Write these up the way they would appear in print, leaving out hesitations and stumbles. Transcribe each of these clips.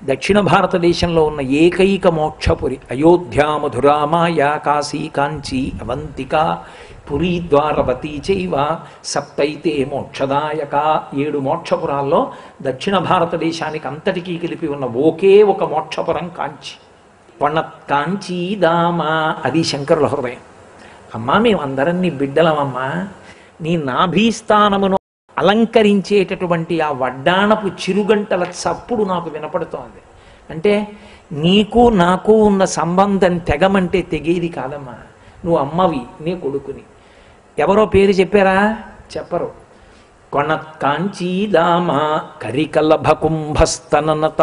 దక్షిణ భారతదేశంలో ఉన్న ఏకైక మోక్షపురి అయోధ్య, మధురా, మాయా, కాశీ, కాంచీ, అవంతిక, పురీ, ద్వారవతీ చైవ సప్తైతే మోక్షదాయక. 7 మోక్షపురాల్లో దక్షిణ భారతదేశానికి అంతటికీ కలిపి ఉన్న ఒకే ఒక మోక్షపురం కాంచి. కాంచీదామా, అది శంకరుల హృదయం. అమ్మా, మేమందరం నీ బిడ్డలమమ్మా, నీ నాభీస్థానమును అలంకరించేటటువంటి ఆ వడ్డాణపు చిరుగంటల చప్పుడు నాకు వినపడుతోంది. అంటే నీకు నాకు ఉన్న సంబంధం తెగమంటే తెగేది కాదమ్మా. నువ్వు అమ్మవి, నీ కొడుకుని. ఎవరో పేరు చెప్పారా? చెప్పరు. కాంచీదామా కరికలభ కుంభస్తననత.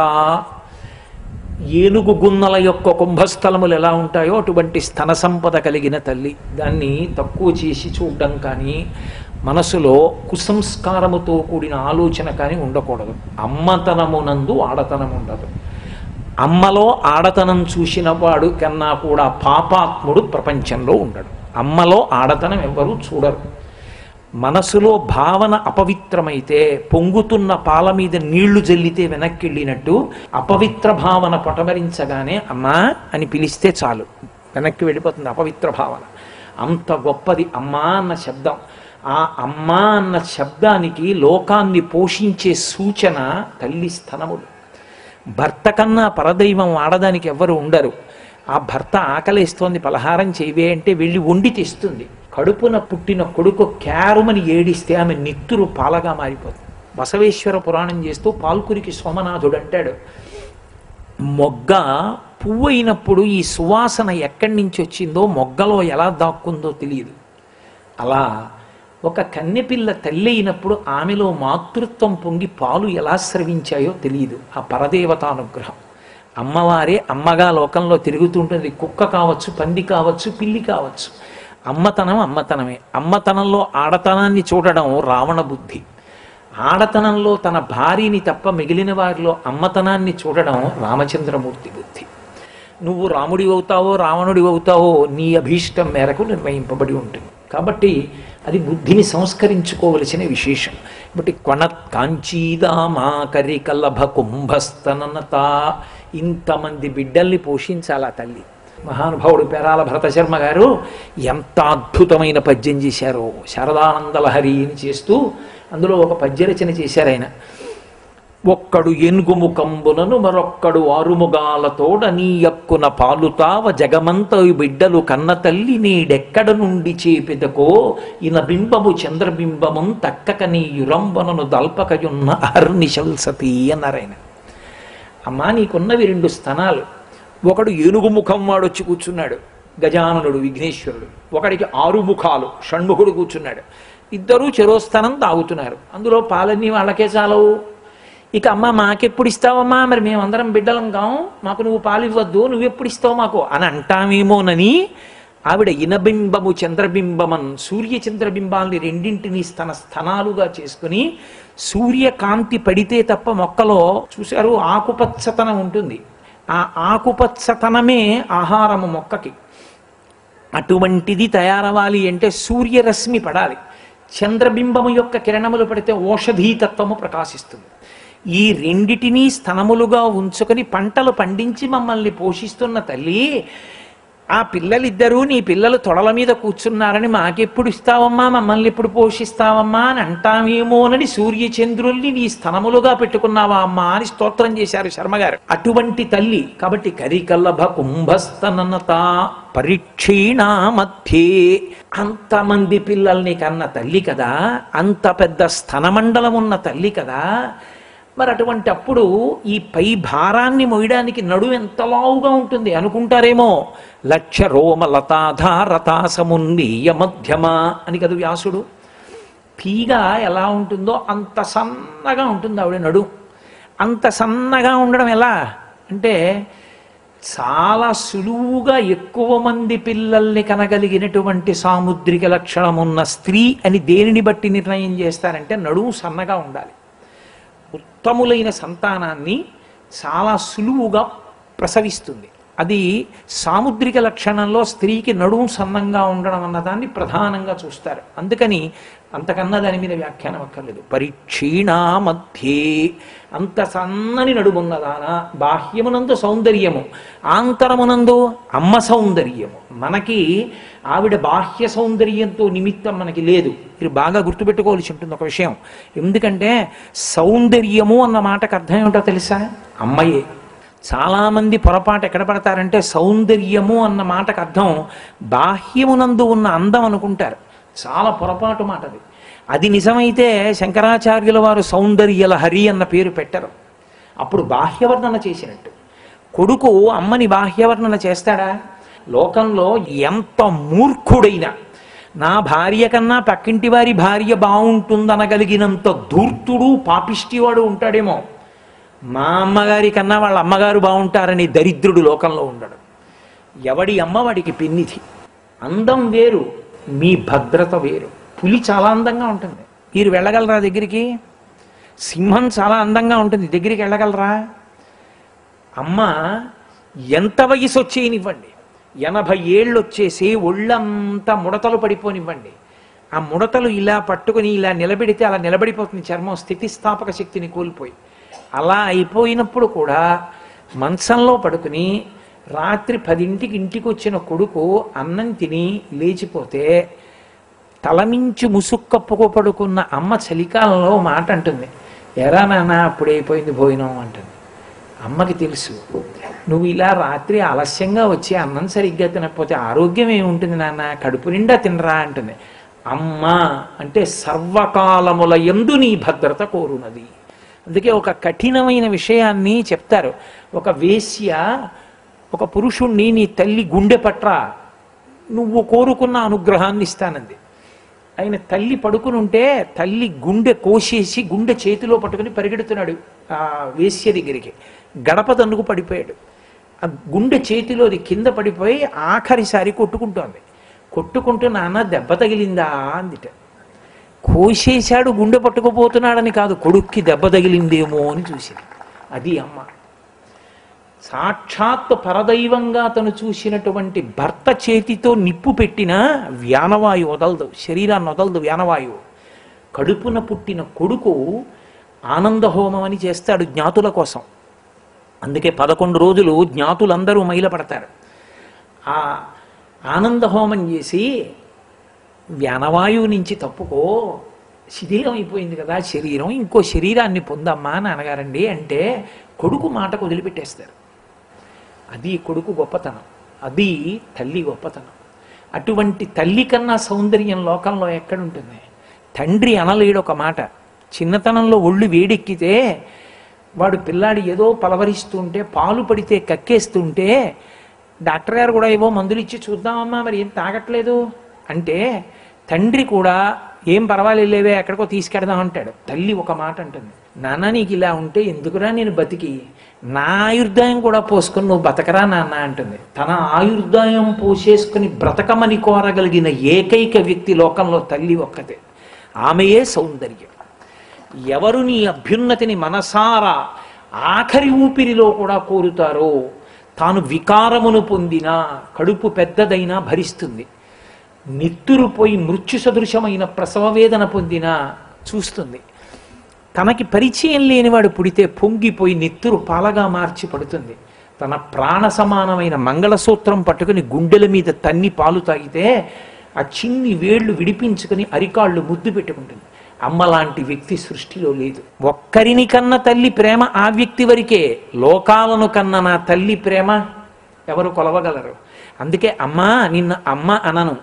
ఏనుగు గున్నల యొక్క కుంభస్థలములు ఎలా ఉంటాయో అటువంటి స్తన సంపద కలిగిన తల్లి. దాన్ని తక్కువ చేసి చూడడం కానీ, మనసులో కుసంస్కారముతో కూడిన ఆలోచన కానీ ఉండకూడదు. అమ్మతనమునందు ఆడతనం ఉండదు. అమ్మలో ఆడతనం చూసిన వాడు కన్నా కూడా పాపాత్ముడు ప్రపంచంలో ఉండడు. అమ్మలో ఆడతనం ఎవ్వరూ చూడరు. మనసులో భావన అపవిత్రమైతే పొంగుతున్న పాల మీద నీళ్లు జల్లితే వెనక్కి వెళ్ళినట్టు అపవిత్ర భావన పటమరించగానే అమ్మా అని పిలిస్తే చాలు, వెనక్కి వెళ్ళిపోతుంది అపవిత్ర భావన. అంత గొప్పది అమ్మా అన్న శబ్దం. ఆ అమ్మా అన్న శబ్దానికి లోకాన్ని పోషించే సూచన తల్లి స్తనములు. భర్త కన్నా పరదైవం ఆడదానికి ఎవ్వరు ఉండరు. ఆ భర్త ఆకలేస్తోంది, పలహారం చేయవే అంటే వెళ్ళి వండి తెస్తుంది. కడుపున పుట్టిన కొడుకు క్యారుమని ఏడిస్తే ఆమె నిత్తురు పాలగా మారిపోతుంది. బసవేశ్వర పురాణం చేస్తూ పాల్కురికి సోమనాథుడు అంటాడు, మొగ్గ పువ్వు అయినప్పుడు ఈ సువాసన ఎక్కడి నుంచి వచ్చిందో, మొగ్గలో ఎలా దాక్కుందో తెలియదు. అలా ఒక కన్నెపిల్ల తల్లి అయినప్పుడు ఆమెలో మాతృత్వం పొంగి పాలు ఎలా స్రవించాయో తెలియదు. ఆ పరదేవతానుగ్రహం. అమ్మవారే అమ్మగా లోకంలో తిరుగుతుంటుంది. కుక్క కావచ్చు, పంది కావచ్చు, పిల్లి కావచ్చు. అమ్మతనం అమ్మతనమే. అమ్మతనంలో ఆడతనాన్ని చూడడం రావణ బుద్ధి. ఆడతనంలో తన భార్యని తప్ప మిగిలిన వారిలో అమ్మతనాన్ని చూడడం రామచంద్రమూర్తి బుద్ధి. నువ్వు రాముడి అవుతావో రావణుడి అవుతావో నీ అభీష్టం మేరకు నిర్ణయింపబడి ఉంటుంది. కాబట్టి అది బుద్ధిని సంస్కరించుకోవలసిన విశేషం. కాబట్టి కాంచీదామా కరికలభ కుంభస్తననత. ఇంతమంది బిడ్డల్ని పోషించాలా తల్లి. మహానుభావుడు పేరాల భరతశర్మ గారు ఎంత అద్భుతమైన పద్యం చేశారో. శారదానందలహరి అని చేస్తూ అందులో ఒక పద్యరచన చేశారు ఆయన. ఒక్కడు ఎనుగుముకంబునను మరొక్కడు ఆరుముగాలతోడ నీ యక్కున పాలుతావ జగమంత బిడ్డలు కన్న తల్లి నీడెక్కడ నుండి చేపెదకో ఇన బింబము చంద్రబింబము తక్కక నీ యురంబనను దల్పకయున్న అహర్నిశల్సతి అన్నారాయన. అమ్మా, నీకున్నవి 2 స్తనాలు. ఒకడు ఏనుగు ముఖం వాడు వచ్చి కూర్చున్నాడు, గజాననుడు విఘ్నేశ్వరుడు. ఒకడికి 6 ముఖాలు, షణ్ముఖుడు కూర్చున్నాడు. ఇద్దరూ చెరోస్తనం తాగుతున్నారు. అందులో పాలన్నీ వాళ్ళకే చాలవు. ఇక అమ్మ మాకెప్పుడు ఇస్తావమ్మా, మరి మేమందరం బిడ్డలం కాము, మాకు నువ్వు పాలు ఇవ్వద్దు, నువ్వెప్పుడు ఇస్తావు మాకు అని అంటామేమోనని ఆవిడ ఇనబింబము చంద్రబింబమన్, సూర్య చంద్రబింబాల్ని రెండింటినీ తన స్తనాలుగా చేసుకుని, సూర్యకాంతి పడితే తప్ప మొక్కలో చూశారు ఆకుపచ్చతనం ఉంటుంది. ఆ ఆకుపచ్చతనమే ఆహారము మొక్కకి. అటువంటిది తయారవ్వాలి అంటే సూర్యరశ్మి పడాలి. చంద్రబింబము యొక్క కిరణములు పడితే ఓషధీతత్వము ప్రకాశిస్తుంది. ఈ రెండిటినీ స్తనములుగా ఉంచుకొని పంటలు పండించి మమ్మల్ని పోషిస్తున్న తల్లి, ఆ పిల్లలిద్దరూ నీ పిల్లలు తొడల మీద కూర్చున్నారని మాకెప్పుడు ఇస్తావమ్మా, మమ్మల్ని ఎప్పుడు పోషిస్తావమ్మా అని అంటామేమోనని సూర్యచంద్రుల్ని నీ స్తనములుగా పెట్టుకున్నావా అమ్మా అని స్తోత్రం చేశారు శర్మగారు. అటువంటి తల్లి. కాబట్టి కరికలభ కుంభస్తననత పరీక్షీణా మధ్యే. అంతమంది పిల్లల్ని కన్న తల్లి కదా, అంత పెద్ద స్తనమండలం ఉన్న తల్లి కదా. మరి అటువంటి అప్పుడు ఈ పై భారాన్ని మోయడానికి నడుము ఎంత లావుగా ఉంటుంది అనుకుంటారేమో. లక్ష రోమ లతాధారతాసమున్నీయ మధ్యమ అని కదా వ్యాసుడు. తీగ ఎలా ఉంటుందో అంత సన్నగా ఉంటుంది ఆవిడ నడుము. అంత సన్నగా ఉండడం ఎలా అంటే, చాలా సులువుగా ఎక్కువ మంది పిల్లల్ని కనగలిగినటువంటి సాముద్రిక లక్షణం ఉన్న స్త్రీ అని దేనిని బట్టి నిర్ణయం చేస్తారంటే నడుము సన్నగా ఉండాలి. ఉత్తములైన సంతానాన్ని చాలా సులువుగా ప్రసవిస్తుంది. అది సాముద్రిక లక్షణంలో స్త్రీకి నడుము సన్నంగా ఉండడం అన్నదాన్ని ప్రధానంగా చూస్తారు. అందుకని అంతకన్నా దాని మీద వ్యాఖ్యానం అక్కర్లేదు. పరిక్షీణా మధ్యే, అంత సన్నని నడుమున్నదాన, బాహ్యమునందు సౌందర్యము, ఆంతరమునందు అమ్మ సౌందర్యము. మనకి ఆవిడ బాహ్య సౌందర్యంతో నిమిత్తం మనకి లేదు. మీరు బాగా గుర్తుపెట్టుకోవాల్సి ఉంటుంది ఒక విషయం. ఎందుకంటే సౌందర్యము అన్న మాటకు అర్థం ఏమిటో తెలుసా? అమ్మయే. చాలామంది పొరపాటు ఎక్కడ పడతారంటే సౌందర్యము అన్న మాటకు అర్థం బాహ్యమునందు ఉన్న అందం అనుకుంటారు. చాలా పొరపాటు మాట అది. అది నిజమైతే శంకరాచార్యుల వారు సౌందర్యలహరి అన్న పేరు పెట్టరు. అప్పుడు బాహ్యవర్ణన చేసినట్టు. కొడుకు అమ్మని బాహ్యవర్ణన చేస్తాడా? లోకంలో ఎంత మూర్ఖుడైనా నా భార్య కన్నా పక్కింటి వారి భార్య బాగుంటుందనగలిగినంత ధూర్తుడు పాపిష్టివాడు ఉంటాడేమో. మా అమ్మగారి కన్నా వాళ్ళ అమ్మగారు బాగుంటారని దరిద్రుడు లోకంలో ఉండడు. ఎవడి అమ్మ వాడికి పెన్నిధి. అందం వేరు, మీ భద్రత వేరు. పులి చాలా అందంగా ఉంటుంది, మీరు వెళ్ళగలరా దగ్గరికి? సింహం చాలా అందంగా ఉంటుంది, దగ్గరికి వెళ్ళగలరా? అమ్మ ఎంత వయసు వచ్చేయనివ్వండి, 80 ఏళ్ళు వచ్చేసి ఒళ్ళంతా ముడతలు పడిపోనివ్వండి, ఆ ముడతలు ఇలా పట్టుకుని ఇలా నిలబెడితే అలా నిలబడిపోతుంది చర్మం, స్థితిస్థాపక శక్తిని కోల్పోయి. అలా అయిపోయినప్పుడు కూడా మంచంలో పడుకుని రాత్రి 10ంటికి ఇంటికి వచ్చిన కొడుకు అన్నం తిని లేచిపోతే తలమించి ముసుక్కప్పుకు పడుకున్న అమ్మ చలికాలంలో మాట అంటుంది, ఎరా నాన్న అప్పుడైపోయింది భోజనం అంటుంది. అమ్మకి తెలుసు నువ్వు ఇలా రాత్రి ఆలస్యంగా వచ్చి అన్నం సరిగ్గా తినకపోతే ఆరోగ్యం ఏముంటుంది నాన్న, కడుపు నిండా తినరా అంటుంది. అమ్మ అంటే సర్వకాలముల యందు నీ భద్రత కోరునది. అందుకే ఒక కఠినమైన విషయాన్ని చెప్తారు. ఒక వేశ్య ఒక పురుషుణ్ణి నీ తల్లి గుండె పట్రా, నువ్వు కోరుకున్న అనుగ్రహాన్ని ఇస్తానంది. ఆయన తల్లి పడుకుని ఉంటే తల్లి గుండె కోసేసి గుండె చేతిలో పట్టుకుని పరిగెడుతున్నాడు ఆ వేశ్య దగ్గరికి. గడప తన్నుకు పడిపోయాడు. ఆ గుండె చేతిలోది కింద పడిపోయి ఆఖరిసారి కొట్టుకుంటోంది. కొట్టుకుంటూ నాన్న దెబ్బ తగిలిందా అందిట. కోసేశాడు, గుండె పట్టుకుపోతున్నాడని కాదు, కొడుక్కి దెబ్బ తగిలిందేమో అని చూసింది. అది అమ్మ. సాక్షాత్ పరదైవంగా తను చూసినటువంటి భర్త చేతితో నిప్పు పెట్టినా వ్యానవాయువు వదలదు, శరీరాన్ని వదలదు వ్యానవాయువు. కడుపున పుట్టిన కొడుకు ఆనందహోమం అని చేస్తాడు జ్ఞాతుల కోసం. అందుకే 11 రోజులు జ్ఞాతులందరూ మైలపడతారు. ఆ ఆనందహోమం చేసి వ్యానవాయువు నుంచి తప్పుకో, శిథిలం అయిపోయింది కదా శరీరం, ఇంకో శరీరాన్ని పొందమ్మా నాన్నగారండి అంటే కొడుకు మాటకు వదిలిపెట్టేస్తారు. అది కొడుకు గొప్పతనం, అది తల్లి గొప్పతనం. అటువంటి తల్లి కన్నా సౌందర్యం లోకంలో ఎక్కడుంటుంది? తండ్రి అనలేడు ఒక మాట. చిన్నతనంలో ఒళ్ళు వేడెక్కితే వాడు పిల్లాడి ఏదో పలవరిస్తుంటే పాలు పడితే కక్కేస్తుంటే డాక్టర్ గారు కూడా ఏవో మందులు ఇచ్చి చూద్దామమ్మా మరి ఏం తాగట్లేదు అంటే తండ్రి కూడా ఏం పర్వాలేవే ఎక్కడికో తీసుకెడదాం అంటాడు. తల్లి ఒక మాట అంటుంది, నాన్న నీకు ఇలా ఉంటే ఎందుకురా నేను బతికి, నా ఆయుర్దాయం కూడా పోసుకొని నువ్వు బతకరా నాన్న అంటుంది. తన ఆయుర్దాయం పోసేసుకుని బ్రతకమని కోరగలిగిన ఏకైక వ్యక్తి లోకంలో తల్లి ఒక్కతే. ఆమెయే సౌందర్యం. ఎవరు నీ అభ్యున్నతిని మనసారా ఆఖరి ఊపిరిలో కూడా కోరుతారో తాను వికారమును పొందినా కడుపు పెద్దదైనా భరిస్తుంది. నిత్తురు పోయి మృత్యు సదృశమైన ప్రసవ వేదన పొందినా చూస్తుంది. తనకి పరిచయం లేనివాడు పుడితే పొంగిపోయి నిత్తురు పాలగా మార్చి పడుతుంది. తన ప్రాణ సమానమైన మంగళసూత్రం పట్టుకుని గుండెల మీద తన్ని పాలు తాగితే ఆ చిన్ని వేళ్లు విడిపించుకుని అరికాళ్ళు ముద్దు పెట్టుకుంటుంది. అమ్మలాంటి వ్యక్తి సృష్టిలో లేదు. ఒక్కరిని కన్న తల్లి ప్రేమ ఆ వ్యక్తి వరకే. లోకాలను కన్న నా తల్లి ప్రేమ ఎవరు కొలవగలరు? అందుకే అమ్మా నిన్న అమ్మ అనను,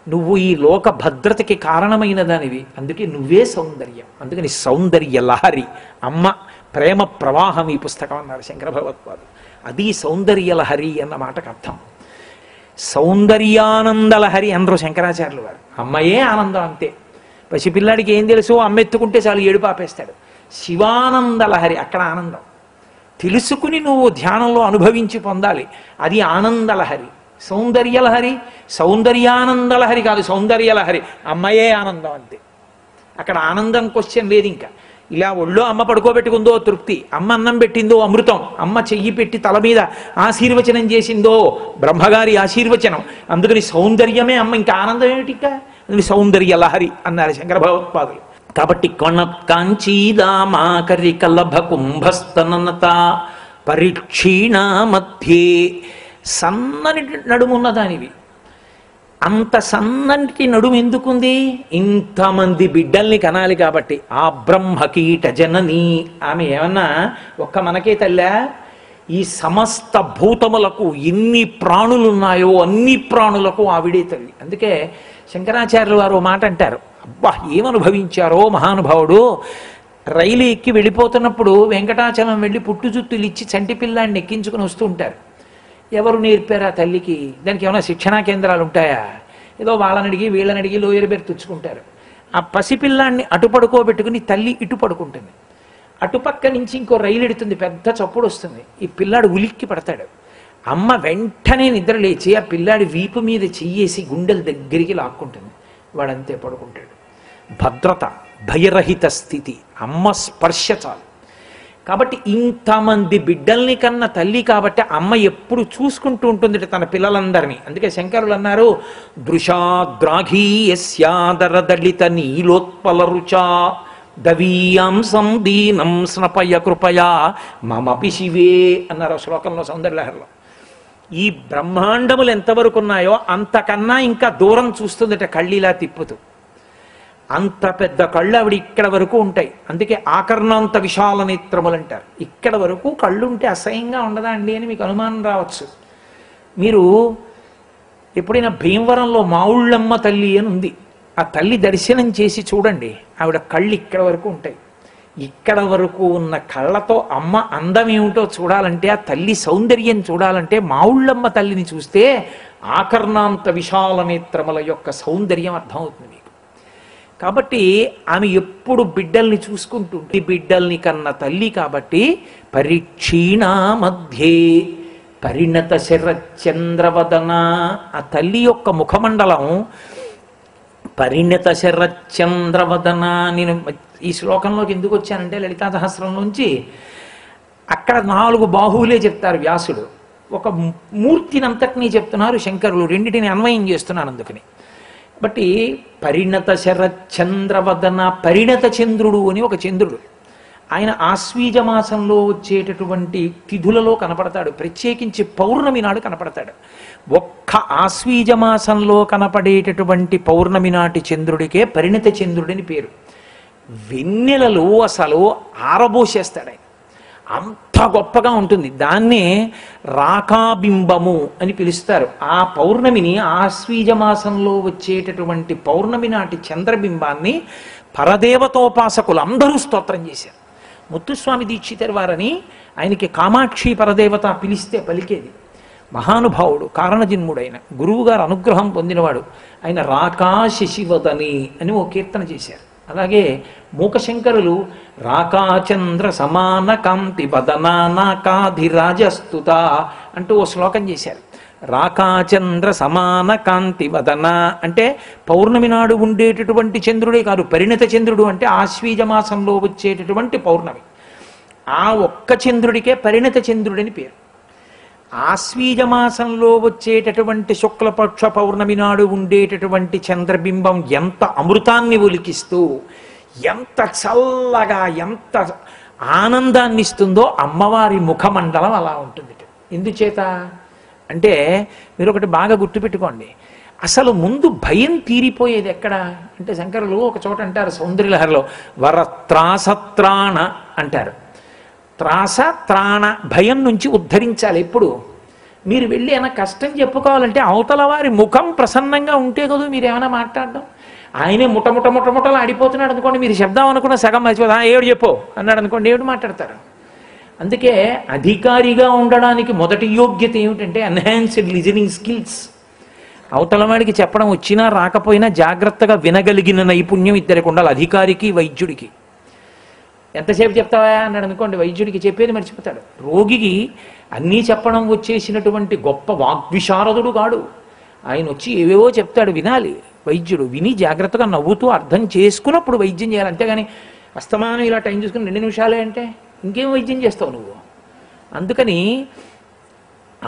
నువ్వు ఈ లోక భద్రతకి కారణమైన దానివి, అందుకే నువ్వే సౌందర్యం. అందుకని సౌందర్య లహరి అమ్మ, ప్రేమ ప్రవాహం ఈ పుస్తకం అన్నారు శంకర భగవత్పాదులు. అది సౌందర్య లహరి అన్న మాటకు అర్థం. సౌందర్యానందలహరి అందరూ శంకరాచార్యులు వారు. అమ్మయే ఆనందం అంతే. పసిపిల్లాడికి ఏం తెలుసు, అమ్మ ఎత్తుకుంటే చాలు ఏడు పాపేస్తాడు. శివానందలహరి అక్కడ ఆనందం. తెలుసుకుని నువ్వు ధ్యానంలో అనుభవించి పొందాలి, అది ఆనందలహరి. సౌందర్యలహరి సౌందర్యానందలహరి కాదు, సౌందర్యలహరి అమ్మయే ఆనందం అంతే. అక్కడ ఆనందం క్వశ్చన్ లేదు. ఇంకా ఇలా ఒళ్ళో అమ్మ పడుకోబెట్టుకుందో తృప్తి, అమ్మ అన్నం పెట్టిందో అమృతం, అమ్మ చెయ్యి పెట్టి తల మీద ఆశీర్వచనం చేసిందో బ్రహ్మగారి ఆశీర్వచనం. అందుకని సౌందర్యమే అమ్మ, ఇంకా ఆనందం ఏమిటి, ఇంకా అందుకని సౌందర్య లహరి అన్నారు శంకర భగవత్పాదులు. కాబట్టి కాంచీదామాకరి కలభ కుంభస్తనత పరిక్షీణ మధ్యే, సన్నని నడుమున్న దానివి. అంత సన్నటి నడుము ఎందుకుంది? ఇంతమంది బిడ్డల్ని కనాలి కాబట్టి. ఆ బ్రహ్మకీట జనని, ఆమె ఏమన్నా ఒక్క మనకే తల్లా? ఈ సమస్త భూతములకు ఎన్ని ప్రాణులున్నాయో అన్ని ప్రాణులకు ఆవిడే తల్లి. అందుకే శంకరాచార్యులు వారు మాట అంటారు, అబ్బా ఏమనుభవించారో మహానుభావుడు. రైలు ఎక్కి వెళ్ళిపోతున్నప్పుడు వెంకటాచలం వెళ్ళి పుట్టు జుత్తులు ఇచ్చి చంటి పిల్లాన్ని ఎక్కించుకుని వస్తూ ఉంటారు. ఎవరు నేర్పారు ఆ తల్లికి? దానికి ఏమైనా శిక్షణా కేంద్రాలు ఉంటాయా? ఏదో వాళ్ళని అడిగి వీళ్ళని అడిగి లోయర్ బెర్త్ తెచ్చుకుంటారు. ఆ పసిపిల్లాన్ని అటు పడుకోబెట్టుకుని తల్లి ఇటు పడుకుంటుంది. అటుపక్క నుంచి ఇంకో రైలు ఎడుతుంది, పెద్ద చప్పుడు వస్తుంది. ఈ పిల్లాడు ఉలిక్కి పడతాడు. అమ్మ వెంటనే నిద్ర లేచి ఆ పిల్లాడి వీపు మీద చెయ్యేసి గుండెల దగ్గరికి లాక్కుంటుంది. వాడంతే పడుకుంటాడు. భద్రత, భయరహిత స్థితి, అమ్మ స్పర్శ చాలు. కాబట్టి ఇంతమంది బిడ్డల్ని కన్న తల్లి కాబట్టి అమ్మ ఎప్పుడు చూసుకుంటూ ఉంటుంది తన పిల్లలందరినీ. అందుకే శంకరులు అన్నారు, దృశాద్రాఘీయస్యాదర దళిత నీలోత్పల రుచా దవీయాంసం దీనం స్నపయ కృపయా మమపి శివే అన్నారు శ్లోకంలో సౌందర్యలహరిలో. ఈ బ్రహ్మాండములు ఎంతవరకు ఉన్నాయో అంతకన్నా ఇంకా దూరం చూస్తుందట కళ్ళిలా తిప్పుతూ. అంత పెద్ద కళ్ళు ఆవిడ ఇక్కడ వరకు ఉంటాయి. అందుకే ఆకర్ణాంత విశాల నేత్రములు అంటారు. ఇక్కడ వరకు కళ్ళు ఉంటే అసహ్యంగా ఉండదా అండి అని మీకు అనుమానం రావచ్చు. మీరు ఎప్పుడైనా భీమవరంలో మావుళ్ళమ్మ తల్లి అని ఉంది, ఆ తల్లి దర్శనం చేసి చూడండి. ఆవిడ కళ్ళు ఇక్కడ వరకు ఉంటాయి. ఇక్కడ వరకు ఉన్న కళ్ళతో అమ్మ అందం ఏమిటో చూడాలంటే, ఆ తల్లి సౌందర్యం చూడాలంటే మావుళ్ళమ్మ తల్లిని చూస్తే ఆకర్ణాంత విశాల నేత్రముల యొక్క సౌందర్యం అర్థమవుతుంది మీకు. కాబట్టి ఆమె ఎప్పుడు బిడ్డల్ని చూసుకుంటుంది. బిడ్డల్ని కన్న తల్లి కాబట్టి పరిక్షీణ మధ్యే పరిణత శరచంద్రవదన, ఆ తల్లి యొక్క ముఖమండలం పరిణత శరచంద్రవదన. నేను ఈ శ్లోకంలోకి ఎందుకు వచ్చానంటే లలితా సహస్రంలోంచి అక్కడ 4 బాహువులే చెప్తారు వ్యాసుడు, ఒక మూర్తినంతటినీ చెప్తున్నారు శంకరులు, రెండింటిని అన్వయం చేస్తున్నాను అందుకని. బట్టి పరిణత శరచంద్రవదన, పరిణత చంద్రుడు అని ఒక చంద్రుడు, ఆయన ఆశ్వీజ మాసంలో వచ్చేటటువంటి తిథులలో కనపడతాడు. ప్రత్యేకించి పౌర్ణమి నాడు కనపడతాడు. ఒక్క ఆశ్వీజ మాసంలో కనపడేటటువంటి పౌర్ణమి నాటి చంద్రుడికే పరిణత చంద్రుడిని పేరు. వెన్నెలలో అసలు ఆరబోసేస్తాడు ఆయన, అంత గొప్పగా ఉంటుంది. దాన్నే రాకాబింబము అని పిలుస్తారు. ఆ పౌర్ణమిని, ఆశ్వీజ మాసంలో వచ్చేటటువంటి పౌర్ణమి నాటి చంద్రబింబాన్ని పరదేవతోపాసకులు అందరూ స్తోత్రం చేశారు. ముత్తుస్వామి దీక్షితర్ వారని, ఆయనకి కామాక్షి పరదేవత పిలిస్తే పలికేది. మహానుభావుడు, కారణజన్ముడైన గురువుగారు అనుగ్రహం పొందినవాడు ఆయన. రాకా శశివదని అని ఓ కీర్తన చేశారు. అలాగే మూకశంకరులు రాకాచంద్ర సమాన కాంతి వదనానాకాధిరాజస్తుత అంటూ ఓ శ్లోకం చేశారు. రాకాచంద్ర సమాన కాంతి వదన అంటే పౌర్ణమి నాడు ఉండేటటువంటి చంద్రుడే కాదు, పరిణత చంద్రుడు అంటే ఆశ్వీజ మాసంలో వచ్చేటటువంటి పౌర్ణమి. ఆ ఒక్క చంద్రుడికే పరిణత చంద్రుడని పేరు. ఆశ్వీజ మాసంలో వచ్చేటటువంటి శుక్లపక్ష పౌర్ణమి నాడు ఉండేటటువంటి చంద్రబింబం ఎంత అమృతాన్ని ఒలికిస్తూ, ఎంత చల్లగా, ఎంత ఆనందాన్ని ఇస్తుందో అమ్మవారి ముఖమండలం అలా ఉంటుంది. ఎందుచేత అంటే మీరు ఒకటి బాగా గుర్తుపెట్టుకోండి, అసలు ముందు భయం తీరిపోయేది ఎక్కడ అంటే, శంకరులు ఒక చోట అంటారు సౌందర్యలహరిలో, వరత్రాసత్రాణ అంటారు. త్రాస త్రాణ, భయం నుంచి ఉద్ధరించాలి. ఎప్పుడు మీరు వెళ్ళి ఏమైనా కష్టం చెప్పుకోవాలంటే అవతల వారి ముఖం ప్రసన్నంగా ఉంటే కదా మీరు ఏమైనా మాట్లాడడం. ఆయనే ముటముటలు ఆడిపోతున్నాడు అనుకోండి, మీరు శబ్దం అనుకున్న సగం మర్చిపోతా, ఏడు చెప్పు అన్నాడు అనుకోండి, ఏడు మాట్లాడతారు. అందుకే అధికారిగా ఉండడానికి మొదటి యోగ్యత ఏమిటంటే ఎన్హాన్స్డ్ లిజనింగ్ స్కిల్స్. అవతల వాడికి చెప్పడం వచ్చినా రాకపోయినా జాగ్రత్తగా వినగలిగిన నైపుణ్యం ఇద్దరికి ఉండాలి, అధికారికి వైద్యుడికి. ఎంతసేపు చెప్తావా అన్నాడు అనుకోండి, వైద్యుడికి చెప్పేది మర్చిపోతాడు. రోగికి అన్నీ చెప్పడం వచ్చేసినటువంటి గొప్ప వాగ్విశారదుడు కాడు ఆయన, వచ్చి ఏవేవో చెప్తాడు, వినాలి వైద్యుడు. విని జాగ్రత్తగా నవ్వుతూ అర్థం చేసుకున్నప్పుడు వైద్యం చేయాలి. అంతేగాని అస్తమానం ఇలా టైం చూసుకుని 2 నిమిషాలే అంటే ఇంకేం వైద్యం చేస్తావు నువ్వు? అందుకని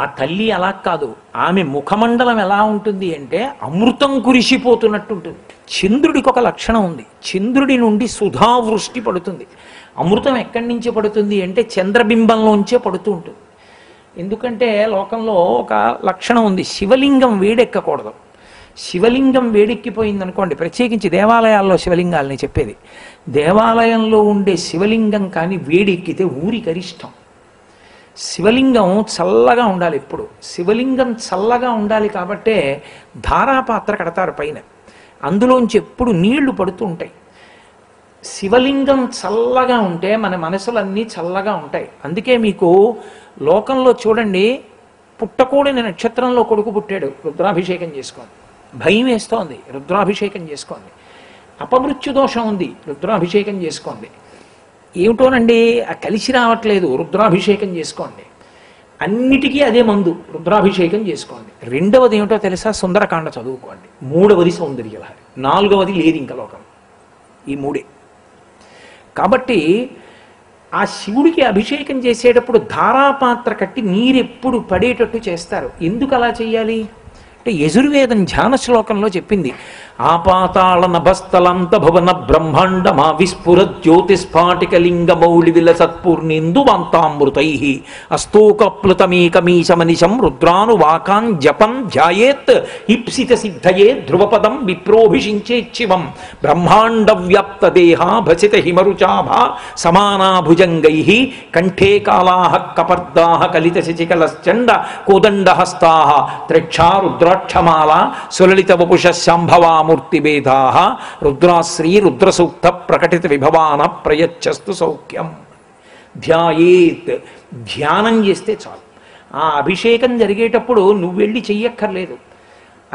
ఆ తల్లి అలా కాదు, ఆమె ముఖమండలం ఎలా ఉంటుంది అంటే అమృతం కురిసిపోతున్నట్టు ఉంటుంది. చంద్రుడికి ఒక లక్షణం ఉంది, చంద్రుడి నుండి సుధావృష్టి పడుతుంది. అమృతం ఎక్కడి నుంచి పడుతుంది అంటే చంద్రబింబంలోంచే పడుతూ ఉంటుంది. ఎందుకంటే లోకంలో ఒక లక్షణం ఉంది, శివలింగం వేడెక్కకూడదు. శివలింగం వేడెక్కిపోయింది అనుకోండి, ప్రత్యేకించి దేవాలయాల్లో శివలింగాలని చెప్పేది, దేవాలయంలో ఉండే శివలింగం కానీ వేడెక్కితే ఊరికి అరిష్టం. శివలింగం చల్లగా ఉండాలి ఎప్పుడు. శివలింగం చల్లగా ఉండాలి కాబట్టే ధారాపాత్ర కడతారు పైన, అందులోంచి ఎప్పుడు నీళ్లు పడుతూ ఉంటాయి. శివలింగం చల్లగా ఉంటే మన మనసులన్నీ చల్లగా ఉంటాయి. అందుకే మీకు లోకంలో చూడండి, పుట్టకూడని నక్షత్రంలో కొడుకు పుట్టాడు, రుద్రాభిషేకం చేసుకోండి. భయం వేస్తోంది, రుద్రాభిషేకం చేసుకోండి. అపమృత్యు దోషం ఉంది, రుద్రాభిషేకం చేసుకోండి. ఏమిటోనండి కలిసి రావట్లేదు, రుద్రాభిషేకం చేసుకోండి. అన్నిటికీ అదే మందు, రుద్రాభిషేకం చేసుకోండి. రెండవది ఏమిటో తెలుసా? సుందరకాండ చదువుకోండి. మూడవది సౌందర్యలహరి, నాలుగవది లేదు ఇంకా లోకం. ఈ మూడే. కాబట్టి ఆ శివుడికి అభిషేకం చేసేటప్పుడు ధారాపాత్ర కట్టి నీరెప్పుడు పడేటట్టు చేస్తారు. ఎందుకు అలా చెయ్యాలి అంటే యజుర్వేదం ధ్యాన శ్లోకంలో చెప్పింది, ఆపాతాళ నభస్థలంత భువన బ్రహ్మాండ మా విస్ఫుర జ్యోతిస్ఫాటికలింగ మౌళి విలసత్పూర్ణేందు వాంతామృతై అస్తోకప్లుతమేకమీశమనిశం రుద్రాను వాకాన్ జపం ధ్యాయేత్ ఇప్సిత సిద్ధయే ధ్రువపదం విప్రోభిషించేచ్చివం బ్రహ్మాండ వ్యాప్త దేహా భసిత హిమరుచాభ సమానాభుజంగై కంఠే కాళా కపర్దా కలిత శశికలశ్చండ కోదండహస్తా త్రక్షా రుద్రాక్షమాల సులలిత వపుష శాంభవామూర్తిభేదా రుద్రాశ్రీ రుద్రసూక్త ప్రకటిత విభవాన ప్రయచ్చస్తు సౌఖ్యం. ధ్యాయేత్, ధ్యానం చేస్తే చాలు. ఆ అభిషేకం జరిగేటప్పుడు నువ్వు వెళ్ళి చెయ్యక్కర్లేదు,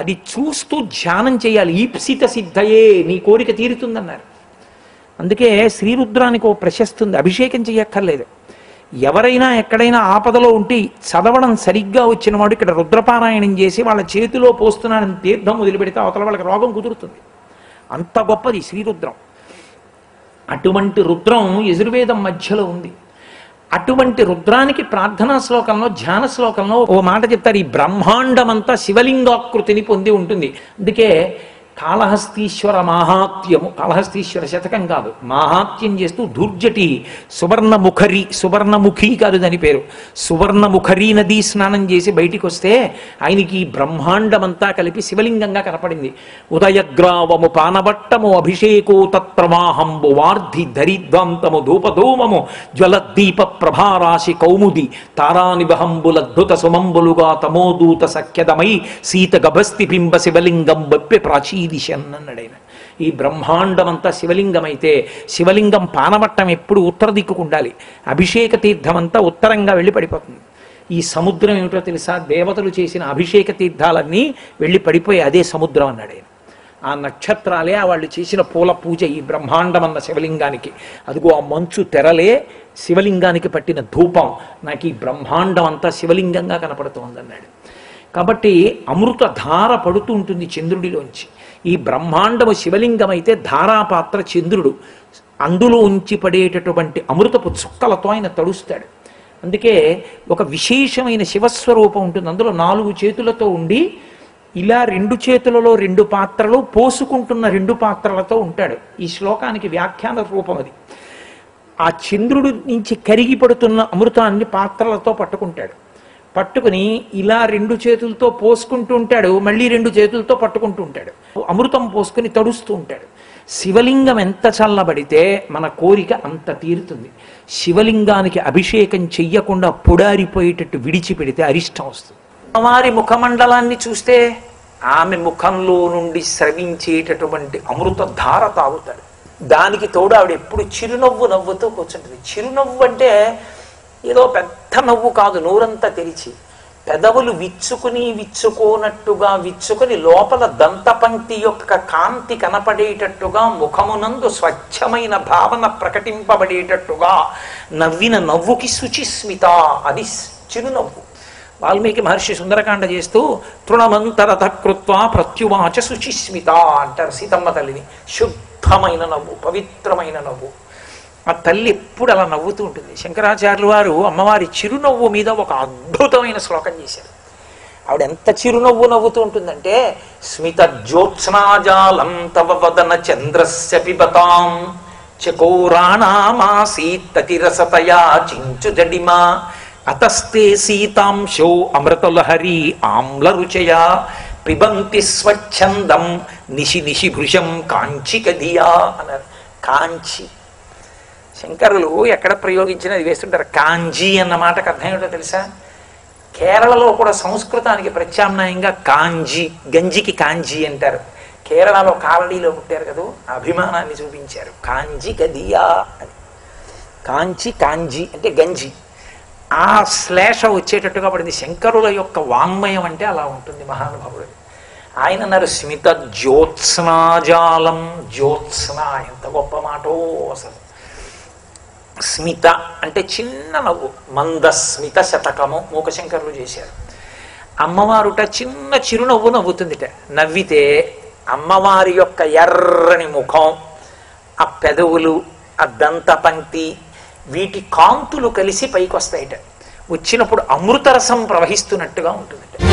అది చూస్తూ ధ్యానం చేయాలి. ఈప్సిత సిద్ధయే, నీ కోరిక తీరుతుందన్నారు. అందుకే శ్రీరుద్రానికి ఓ ప్రశస్తి ఉంది, అభిషేకం చెయ్యక్కర్లేదు. ఎవరైనా ఎక్కడైనా ఆపదలో ఉంటే చదవడం సరిగ్గా వచ్చిన వాడు ఇక్కడ రుద్రపారాయణం చేసి వాళ్ళ చేతిలో పోస్తున్నానని తీర్థం వదిలిపెడితే అవతల వాళ్ళకి రోగం కుదురుతుంది. అంత గొప్పది శ్రీరుద్రం. అటువంటి రుద్రం యజుర్వేదం మధ్యలో ఉంది. అటువంటి రుద్రానికి ప్రార్థనా శ్లోకంలో, ధ్యాన శ్లోకంలో ఓ మాట చెప్తారు, ఈ బ్రహ్మాండమంతా శివలింగాకృతిని పొంది ఉంటుంది. అందుకే కాళహస్తీశ్వర మాహాత్యము, కాళహస్తీశ్వర శతకం కాదు, మాహాత్యం చేస్తూ దుర్జటి సువర్ణముఖరి, సువర్ణముఖి కాదు దాని పేరు, సువర్ణముఖరి నదీ స్నానం చేసి బయటికి వస్తే ఆయనకి బ్రహ్మాండమంతా కలిపి శివలింగంగా కనపడింది. ఉదయగ్రావము పానబట్టము అభిషేకో తత్ప్రవాహంబు వార్ధి ధరిద్వాంతము ధూపధూమము జ్వలద్దీప ప్రభారాశి కౌముది తారానివహంబులద్భుత సుమంబులుగా తమోదూత సఖ్యదమై సీత గభస్తి బింబ శివలింగం బప్పె ప్రాచీ దిశన్ అన్నాడైన. ఈ బ్రహ్మాండం అంతా శివలింగం అయితే శివలింగం పానవట్టం ఎప్పుడు ఉత్తర దిక్కుకు ఉండాలి. అభిషేక తీర్థం అంతా ఉత్తరంగా వెళ్ళి పడిపోతుంది. ఈ సముద్రం ఏమిటో తెలుసా? దేవతలు చేసిన అభిషేక తీర్థాలన్నీ వెళ్ళి పడిపోయి అదే సముద్రం అన్నాడు ఆయన. ఆ నక్షత్రాలే వాళ్ళు చేసిన పూల పూజ ఈ బ్రహ్మాండం అన్న శివలింగానికి. అదిగో ఆ మంచు తెరలే శివలింగానికి పట్టిన ధూపం. నాకు ఈ బ్రహ్మాండం అంతా శివలింగంగా కనపడుతోంది అన్నాడు. కాబట్టి అమృత ధార పడుతూ ఉంటుంది చంద్రుడిలోంచి. ఈ బ్రహ్మాండము శివలింగం అయితే ధారాపాత్ర చంద్రుడు. అందులో ఉంచి పడేటటువంటి అమృతపు చుక్కలతో ఆయన తడుస్తాడు. అందుకే ఒక విశేషమైన శివస్వరూపం ఉంటుంది. అందులో 4 చేతులతో ఉండి ఇలా 2 చేతులలో 2 పాత్రలు పోసుకుంటున్న 2 పాత్రలతో ఉంటాడు. ఈ శ్లోకానికి వ్యాఖ్యాన రూపం అది. ఆ చంద్రుడి నుంచి కరిగి పడుతున్న అమృతాన్ని పాత్రలతో పట్టుకుంటాడు. పట్టుకుని ఇలా 2 చేతులతో పోసుకుంటూ ఉంటాడు, మళ్ళీ 2 చేతులతో పట్టుకుంటూ ఉంటాడు. అమృతం పోసుకుని తడుస్తూ ఉంటాడు. శివలింగం ఎంత చల్లబడితే మన కోరిక అంత తీరుతుంది. శివలింగానికి అభిషేకం చెయ్యకుండా పొడారిపోయేటట్టు విడిచిపెడితే అరిష్టం వస్తుంది. వారి ముఖమండలాన్ని చూస్తే ఆమె ముఖంలో నుండి స్రవించేటటువంటి అమృత ధార తాగుతాడు. దానికి తోడు ఆవిడ ఎప్పుడు చిరునవ్వు నవ్వుతూ కూర్చుంటుంది. చిరునవ్వు అంటే ఏదో పెద్ద నవ్వు కాదు, నోరంతా తెరిచి పెదవులు విచ్చుకోనట్టుగా విచ్చుకొని లోపల దంతపంక్తి యొక్క కాంతి కనపడేటట్టుగా ముఖమునందు స్వచ్ఛమైన భావన ప్రకటింపబడేటట్టుగా నవ్విన నవ్వుకి శుచిస్మిత, అది చిరునవ్వు. వాల్మీకి మహర్షి సుందరకాండ చేస్తూ తృణమంతరత కృత్వా ప్రత్యువాచ శుచిస్మిత అంటారు సీతమ్మ తల్లిని. శుద్ధ శుద్ధమైన నవ్వు, పవిత్రమైన నవ్వు. ఆ తల్లి ఎప్పుడు అలా నవ్వుతూ ఉంటుంది. శంకరాచార్యులు వారు అమ్మవారి చిరునవ్వు మీద ఒక అద్భుతమైన శ్లోకం చేశారు. ఆవిడ ఎంత చిరునవ్వు నవ్వుతూ ఉంటుందంటే, స్మిత జ్యోత్స్నాజాలం తవ వదన చంద్రస్య పిబతాం చకోరాణామాసీత్తతిరసతయా చించు జడిమా అతస్తే సీతాంశో అమృతలహరి ఆమ్ల రుచయా పిబంతి స్వచ్ఛందం నిశి నిశి భృశం కాంచి కదియా అన్నారు. కాంచి శంకరులు ఎక్కడ ప్రయోగించినది వేస్తుంటారు. కాంజీ అన్న మాటకు అర్థం ఏంటో తెలుసా? కేరళలో కూడా సంస్కృతానికి ప్రత్యామ్నాయంగా కాంజీ, గంజికి కాంజీ అంటారు. కేరళలో కాలనీలో పుట్టారు కదా, అభిమానాన్ని చూపించారు. కాంజీ గదియా అని. కాంచి కాంజీ అంటే గంజి. ఆ శ్లేష వచ్చేటట్టుగా పడింది. శంకరుల యొక్క వాంగ్మయం అంటే అలా ఉంటుంది మహానుభావుడు. ఆయన అన్నారు స్మిత జ్యోత్స్నాజాలం. జ్యోత్స్న ఎంత గొప్ప మాటో అసలు. స్మిత అంటే చిన్న నవ్వు. మందస్మిత శతకము మూకశంకరులు చేశారు. అమ్మవారుట చిన్న చిరునవ్వు నవ్వుతుందిట. నవ్వితే అమ్మవారి యొక్క ఎర్రని ముఖం, ఆ పెదవులు, ఆ దంత పంక్తి, వీటి కాంతులు కలిసి పైకి వస్తాయిట. వచ్చినప్పుడు అమృతరసం ప్రవహిస్తున్నట్టుగా ఉంటుందిట.